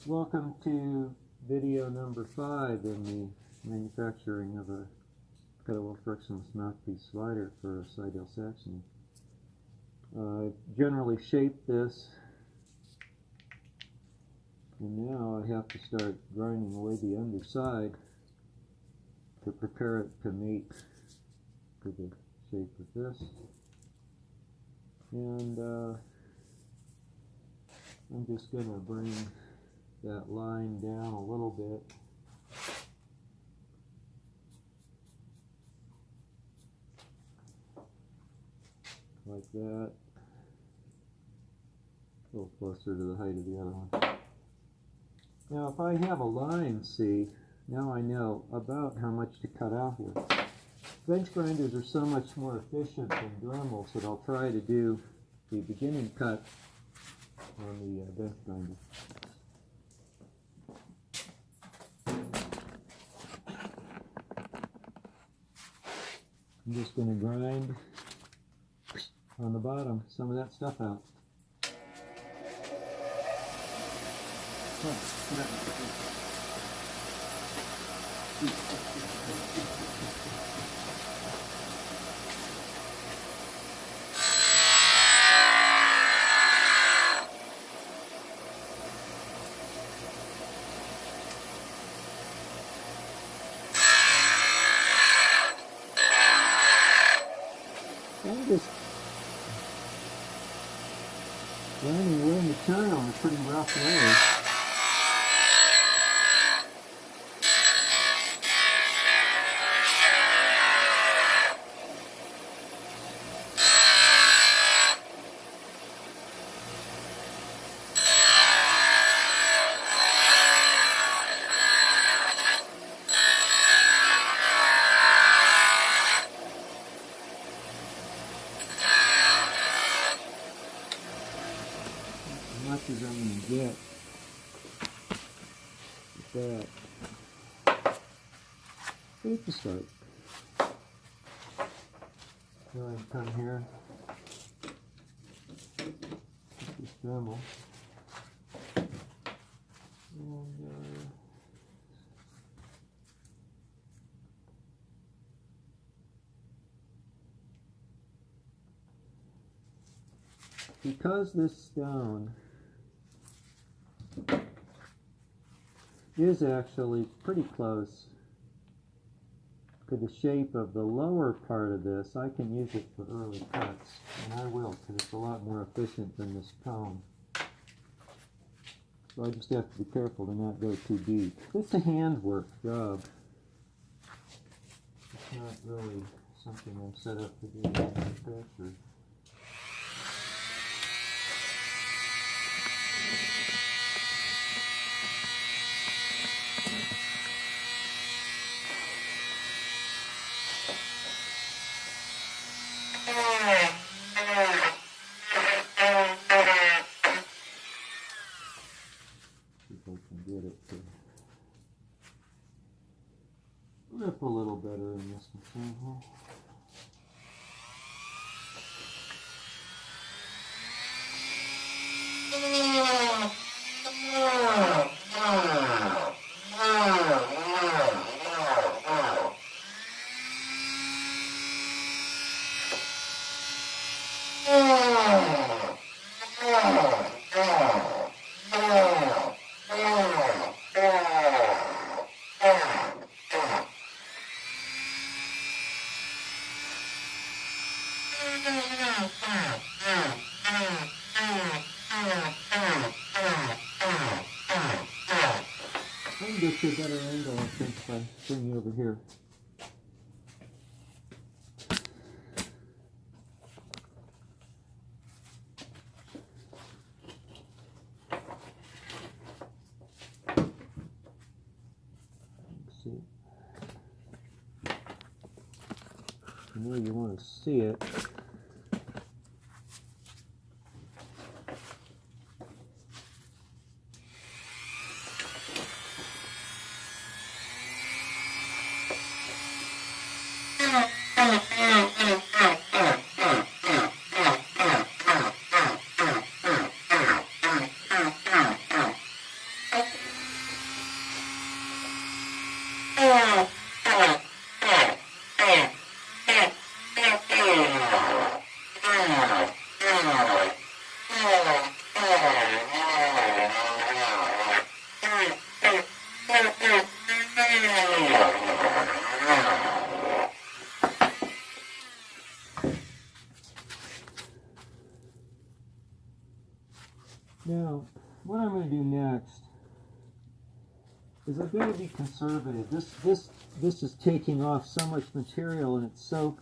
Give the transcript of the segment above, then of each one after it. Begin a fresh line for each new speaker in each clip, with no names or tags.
Welcome to video number 5 in the manufacturing of a Kettlewell frictionless mouthpiece slider for a Seydel Saxony. Generally shaped this, and now I have to start grinding away the underside to prepare it to mate to the shape of this. And I'm just going to bring that line down a little bit. Like that. A little closer to the height of the other one. Now if I have a line, see, now I know about how much to cut out here. Bench grinders are so much more efficient than Dremmels that I'll try to do the beginning cut on the bench grinder. I'm just going to grind on the bottom some of that stuff out. I'm just grinding away material in a pretty rough way. Much as I'm going to get with that. Good to start. So I come here, this Dremmel, and because this stone is actually pretty close to the shape of the lower part of this, I can use it for early cuts, and I will, because it's a lot more efficient than this cone. So I just have to be careful to not go too deep. It's a handwork job. It's not really something I'm set up to do in manufacturing. Get it to grip a little better in this machine here. I can get you a better angle, I think, if I bring you over here. Let's see. I know you want to see it. do next is I'm going to be conservative. This is taking off so much material, and it's so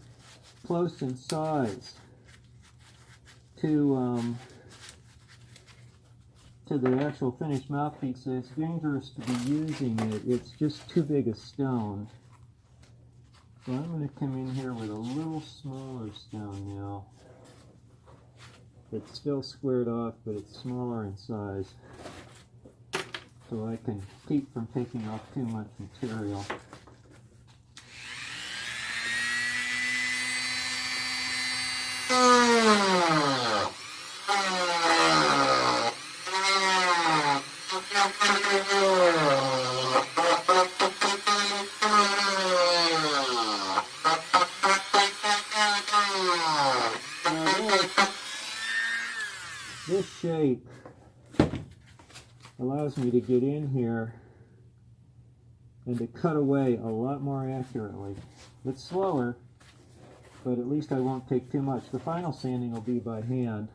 close in size to the actual finished mouthpiece, so it's dangerous to be using it. It's just too big a stone. So I'm going to come in here with a little smaller stone now. It's still squared off, but it's smaller in size, so I can keep from taking off too much material. This shape allows me to get in here and to cut away a lot more accurately. It's slower, but at least I won't take too much. The final sanding will be by hand.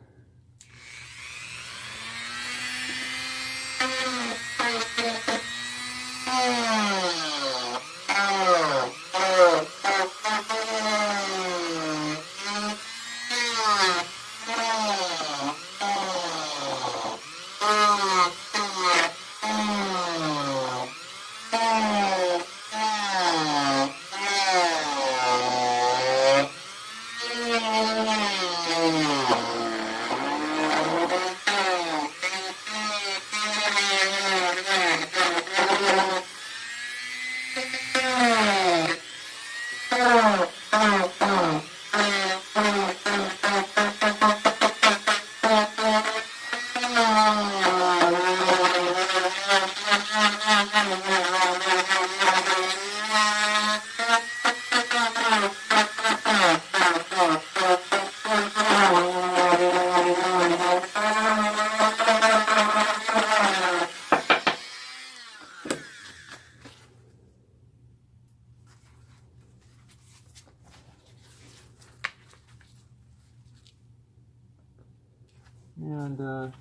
And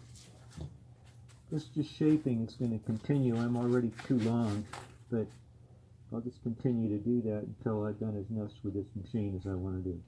this just shaping is going to continue. I'm already too long, but I'll just continue to do that until I've done as much with this machine as I want to do.